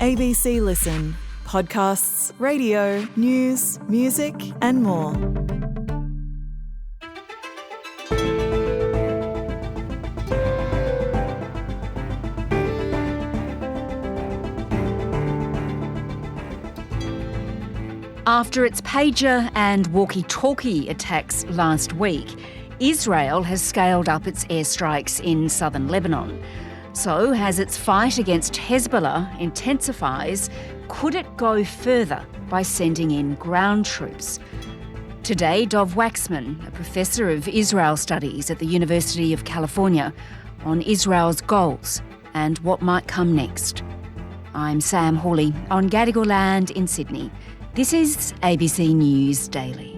ABC Listen. Podcasts, radio, news, music and more. After its pager and walkie-talkie attacks last week, Israel has scaled up its airstrikes in southern Lebanon. So, as its fight against Hezbollah intensifies, could it go further by sending in ground troops? Today, Dov Waxman, a professor of Israel studies at the University of California, on Israel's goals and what might come next. I'm Sam Hawley on Gadigal land in Sydney. This is ABC News Daily.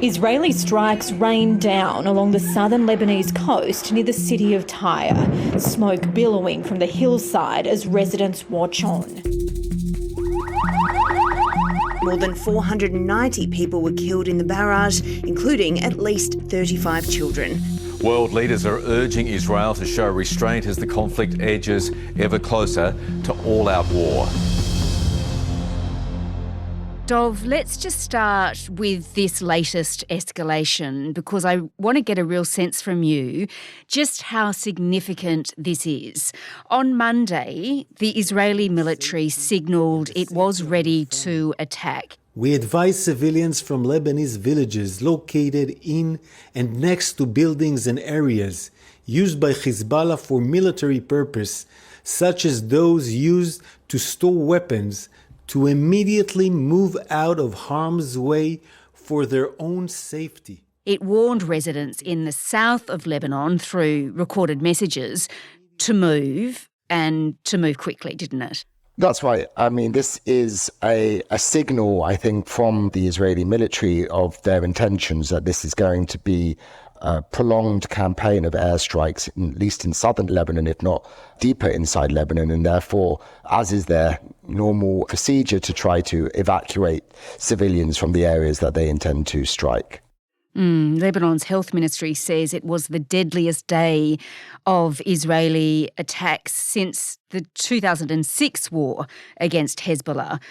Israeli strikes rained down along the southern Lebanese coast near the city of Tyre, smoke billowing from the hillside as residents watch on. More than 490 people were killed in the barrage, including at least 35 children. World leaders are urging Israel to show restraint as the conflict edges ever closer to all-out war. Dov, let's just start with this latest escalation because I want to get a real sense from you just how significant this is. On Monday, the Israeli military signalled it was ready to attack. We advise civilians from Lebanese villages located in and next to buildings and areas used by Hezbollah for military purpose, such as those used to store weapons, to immediately move out of harm's way for their own safety. It warned residents in the south of Lebanon through recorded messages to move and to move quickly, didn't it? That's right. I mean, this is a signal, I think, from the Israeli military of their intentions that this is going to be a prolonged campaign of airstrikes, at least in southern Lebanon, if not deeper inside Lebanon, and therefore, as is their normal procedure, to try to evacuate civilians from the areas that they intend to strike. Lebanon's health ministry says it was the deadliest day of Israeli attacks since the 2006 war against Hezbollah.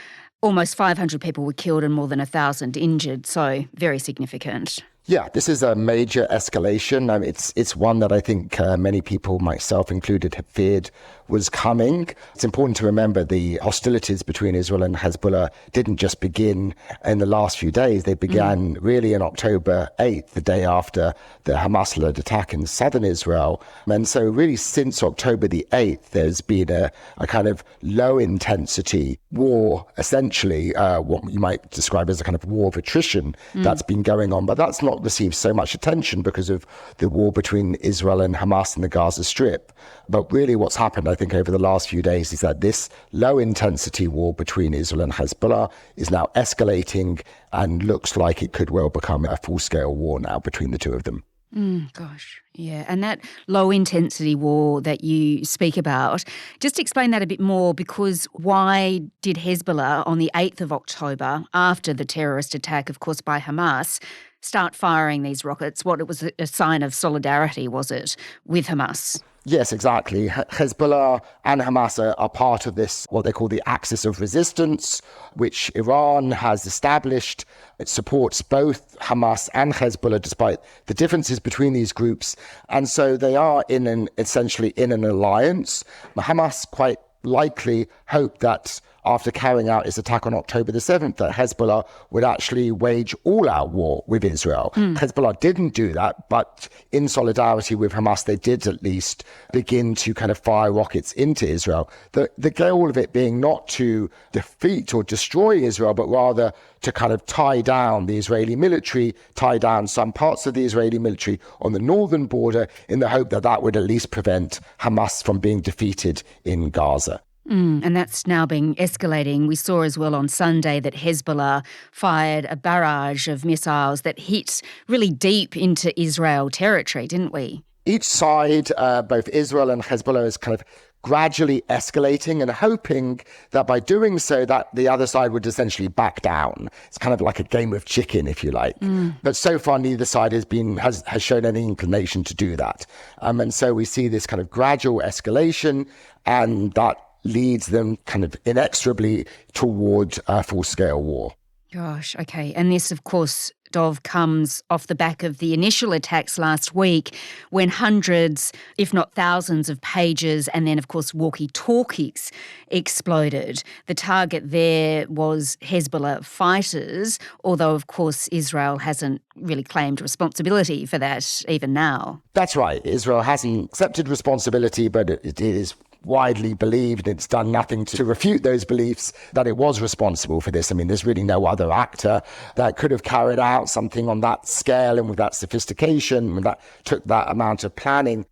Almost 500 people were killed and more than 1,000 injured, so very significant. Yeah, this is a major escalation. It's one that I think many people, myself included, have feared was coming. It's important to remember the hostilities between Israel and Hezbollah didn't just begin in the last few days. They began really on October 8th, the day after the Hamas-led attack in southern Israel. And so really since October the 8th, there's been a kind of low-intensity war, essentially, what you might describe as a kind of war of attrition that's been going on. But that's not received so much attention because of the war between Israel and Hamas in the Gaza Strip. But really what's happened, I think, over the last few days is that this low-intensity war between Israel and Hezbollah is now escalating and looks like it could well become a full-scale war now between the two of them. Yeah. And that low-intensity war that you speak about, just explain that a bit more, because why did Hezbollah on the 8th of October, after the terrorist attack, of course, by Hamas, start firing these rockets? What, it was a sign of solidarity, was it, with Hamas? Yes, exactly. Hezbollah and Hamas are part of this, what they call the axis of resistance, which Iran has established. It supports both Hamas and Hezbollah, despite the differences between these groups. And so they are essentially in an alliance. Hamas quite likely hoped that after carrying out its attack on October the 7th, that Hezbollah would actually wage all-out war with Israel. Hezbollah didn't do that, but in solidarity with Hamas, they did at least begin to kind of fire rockets into Israel. The goal of it being not to defeat or destroy Israel, but rather to kind of tie down the Israeli military, tie down some parts of the Israeli military on the northern border in the hope that that would at least prevent Hamas from being defeated in Gaza. And that's now been escalating. We saw as well on Sunday that Hezbollah fired a barrage of missiles that hit really deep into Israel territory, didn't we? Each side, both Israel and Hezbollah, has kind of gradually escalating and hoping that by doing so that the other side would essentially back down. It's kind of like a game of chicken, if you like. But so far, neither side has shown any inclination to do that. And so we see this kind of gradual escalation, and that leads them kind of inexorably toward a full-scale war. Gosh, okay. And this, of course, Dov, comes off the back of the initial attacks last week when hundreds, if not thousands of pages and then, of course, walkie-talkies exploded. The target there was Hezbollah fighters, although, of course, Israel hasn't really claimed responsibility for that even now. That's right. Israel hasn't accepted responsibility, but it is widely believed, it's done nothing to refute those beliefs, that it was responsible for this. I mean, there's really no other actor that could have carried out something on that scale and with that sophistication, and that took that amount of planning.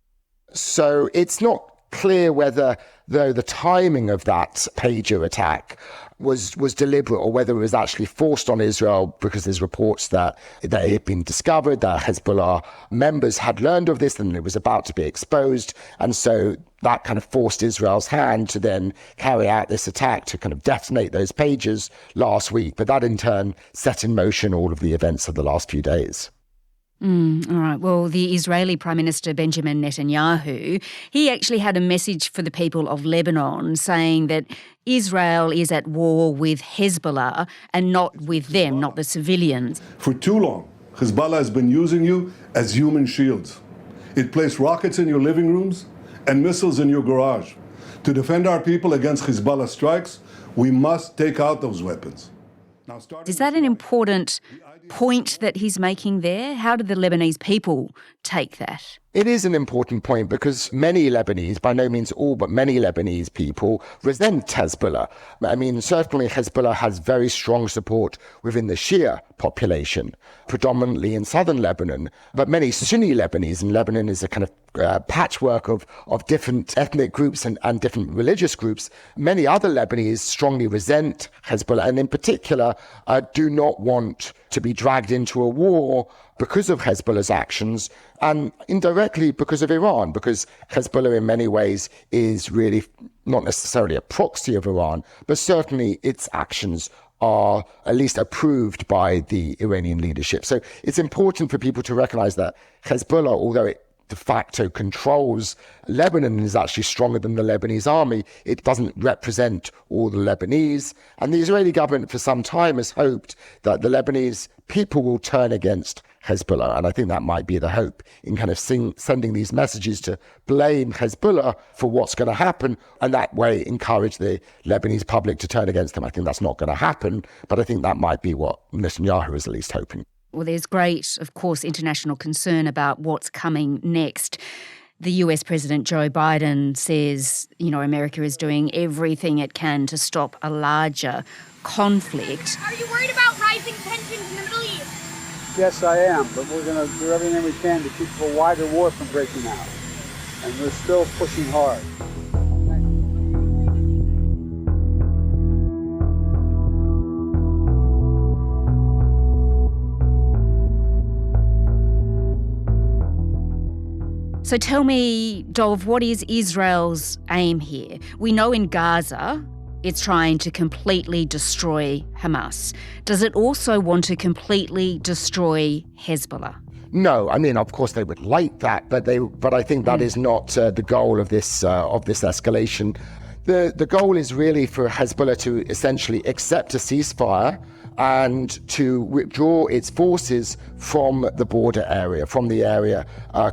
So it's not clear whether, though, the timing of that pager attack was deliberate or whether it was actually forced on Israel, because there's reports that it had been discovered that Hezbollah members had learned of this and it was about to be exposed. And so that kind of forced Israel's hand to then carry out this attack to kind of detonate those pages last week. But that in turn set in motion all of the events of the last few days. All right. Well, the Israeli Prime Minister Benjamin Netanyahu, he actually had a message for the people of Lebanon saying that Israel is at war with Hezbollah and not with them, not the civilians. For too long, Hezbollah has been using you as human shields. It placed rockets in your living rooms and missiles in your garage. To defend our people against Hezbollah strikes, we must take out those weapons. Now, is that an important point that he's making there? How do the Lebanese people take that? It is an important point because many Lebanese, by no means all, but many Lebanese people resent Hezbollah. I mean, certainly Hezbollah has very strong support within the Shia population, predominantly in southern Lebanon, but many Sunni Lebanese, and Lebanon is a kind of patchwork of different ethnic groups and different religious groups. Many other Lebanese strongly resent Hezbollah, and in particular do not want to be dragged into a war because of Hezbollah's actions, and indirectly because of Iran, because Hezbollah in many ways is really not necessarily a proxy of Iran, but certainly its actions are at least approved by the Iranian leadership. So it's important for people to recognize that Hezbollah, although it de facto controls Lebanon and is actually stronger than the Lebanese army, it doesn't represent all the Lebanese. And the Israeli government for some time has hoped that the Lebanese people will turn against Hezbollah. And I think that might be the hope in kind of sending these messages to blame Hezbollah for what's going to happen, and that way encourage the Lebanese public to turn against them. I think that's not going to happen, but I think that might be what Netanyahu is at least hoping. Well, there's great, of course, international concern about what's coming next. The US President Joe Biden says, America is doing everything it can to stop a larger conflict. Are you worried about rising tensions in the Middle East? Yes, I am, but we're going to do everything we can to keep a wider war from breaking out. And we're still pushing hard. So tell me, Dov, what is Israel's aim here? We know in Gaza it's trying to completely destroy Hamas. Does it also want to completely destroy Hezbollah? No, I mean, of course they would like that, but I think that is not the goal of this escalation. The goal is really for Hezbollah to essentially accept a ceasefire and to withdraw its forces from the border area, from the area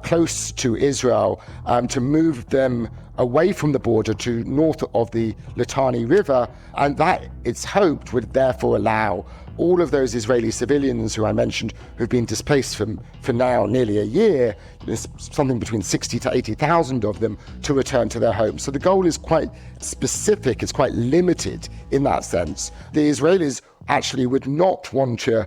close to Israel, to move them away from the border to north of the Litani River. And that, it's hoped, would therefore allow all of those Israeli civilians who I mentioned who've been displaced for now nearly a year, there's something between 60 to 80,000 of them, to return to their homes. So the goal is quite specific, it's quite limited in that sense. The Israelis actually would not want to,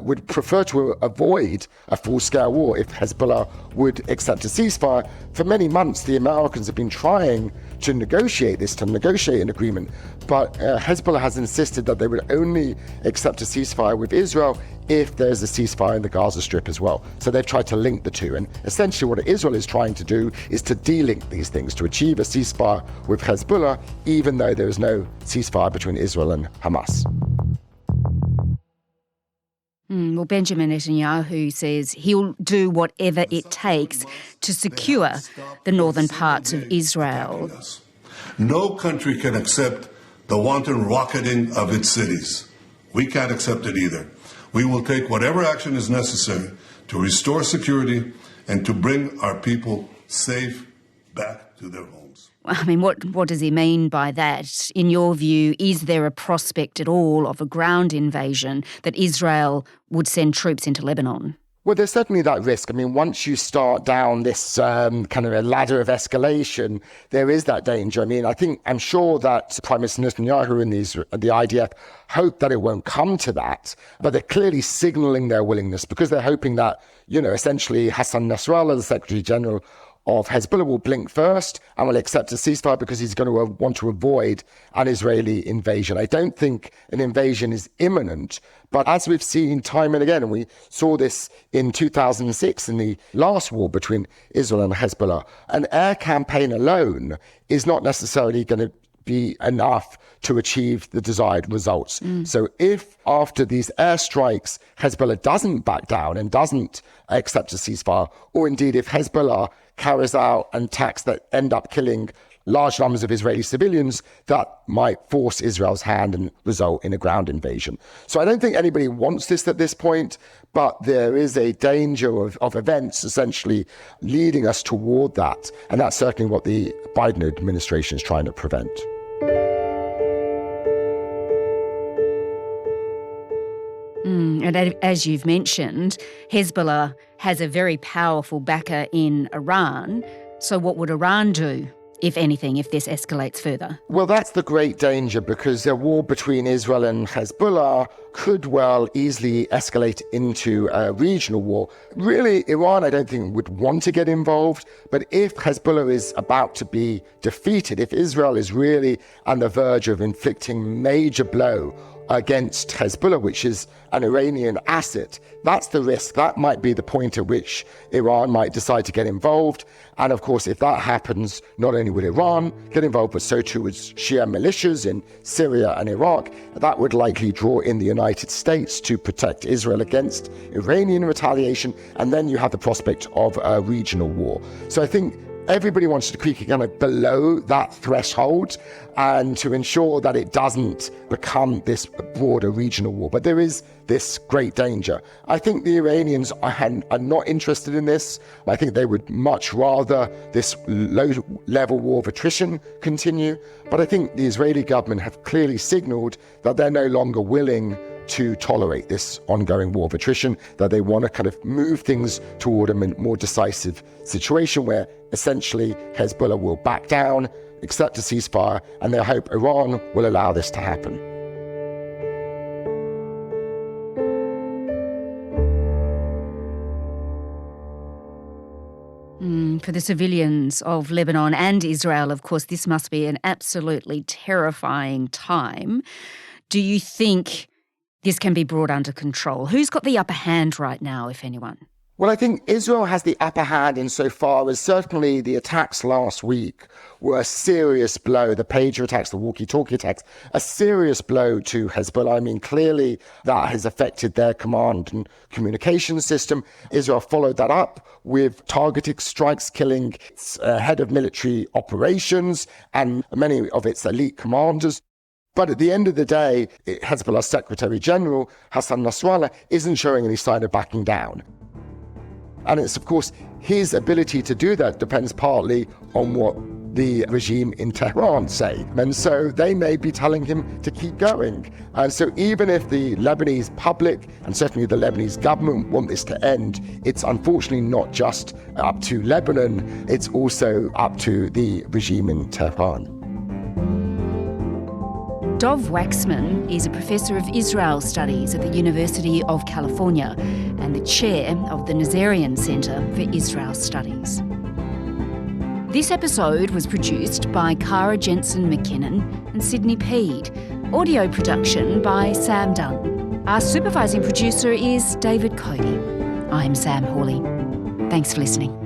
would prefer to avoid a full-scale war if Hezbollah would accept a ceasefire. For many months, the Americans have been trying to negotiate an agreement, but Hezbollah has insisted that they would only accept a ceasefire with Israel if there's a ceasefire in the Gaza Strip as well. So they've tried to link the two, and essentially what Israel is trying to do is to de-link these things, to achieve a ceasefire with Hezbollah, even though there is no ceasefire between Israel and Hamas. Well, Benjamin Netanyahu says he'll do whatever it takes to secure the northern parts of Israel. No country can accept the wanton rocketing of its cities. We can't accept it either. We will take whatever action is necessary to restore security and to bring our people safe back to their homes. I mean, what does he mean by that? In your view, is there a prospect at all of a ground invasion that Israel would send troops into Lebanon? Well, there's certainly that risk. I mean, once you start down this kind of a ladder of escalation, there is that danger. I mean, I'm sure that Prime Minister Netanyahu and the IDF hope that it won't come to that, but they're clearly signaling their willingness because they're hoping that, essentially Hassan Nasrallah, the Secretary General of Hezbollah, will blink first and will accept a ceasefire because he's going to want to avoid an Israeli invasion. I don't think an invasion is imminent, but as we've seen time and again, and we saw this in 2006 in the last war between Israel and Hezbollah, an air campaign alone is not necessarily going to be enough to achieve the desired results. So if after these airstrikes, Hezbollah doesn't back down and doesn't accept a ceasefire, or indeed if Hezbollah carries out attacks that end up killing large numbers of Israeli civilians, that might force Israel's hand and result in a ground invasion. So I don't think anybody wants this at this point, but there is a danger of events essentially leading us toward that. And that's certainly what the Biden administration is trying to prevent. And as you've mentioned, Hezbollah has a very powerful backer in Iran. So what would Iran do, if anything, if this escalates further? Well, that's the great danger, because a war between Israel and Hezbollah could well easily escalate into a regional war. Really, Iran, I don't think, would want to get involved. But if Hezbollah is about to be defeated, if Israel is really on the verge of inflicting major blow against Hezbollah, which is an Iranian asset, that's the risk. That might be the point at which Iran might decide to get involved. And of course, if that happens, not only would Iran get involved, but so too would Shia militias in Syria and Iraq. That would likely draw in the United States to protect Israel against Iranian retaliation. And then you have the prospect of a regional war. So I think everybody wants to keep kind of below that threshold and to ensure that it doesn't become this broader regional war. But there is this great danger. I think the Iranians are not interested in this. I think they would much rather this low-level war of attrition continue. But I think the Israeli government have clearly signaled that they're no longer willing to tolerate this ongoing war of attrition, that they want to kind of move things toward a more decisive situation where essentially Hezbollah will back down, accept a ceasefire, and they hope Iran will allow this to happen. For the civilians of Lebanon and Israel, of course, this must be an absolutely terrifying time. Do you think this can be brought under control? Who's got the upper hand right now, if anyone? Well, I think Israel has the upper hand insofar as certainly the attacks last week were a serious blow, the pager attacks, the walkie-talkie attacks, a serious blow to Hezbollah. I mean, clearly that has affected their command and communication system. Israel followed that up with targeted strikes, killing its head of military operations and many of its elite commanders. But at the end of the day, Hezbollah's Secretary General, Hassan Nasrallah, isn't showing any sign of backing down. And it's, of course, his ability to do that depends partly on what the regime in Tehran say. And so they may be telling him to keep going. And so even if the Lebanese public and certainly the Lebanese government want this to end, it's unfortunately not just up to Lebanon, it's also up to the regime in Tehran. Dov Waxman is a professor of Israel Studies at the University of California and the chair of the Nazarian Center for Israel Studies. This episode was produced by Cara Jensen McKinnon and Sydney Peed. Audio production by Sam Dunn. Our supervising producer is David Cody. I'm Sam Hawley. Thanks for listening.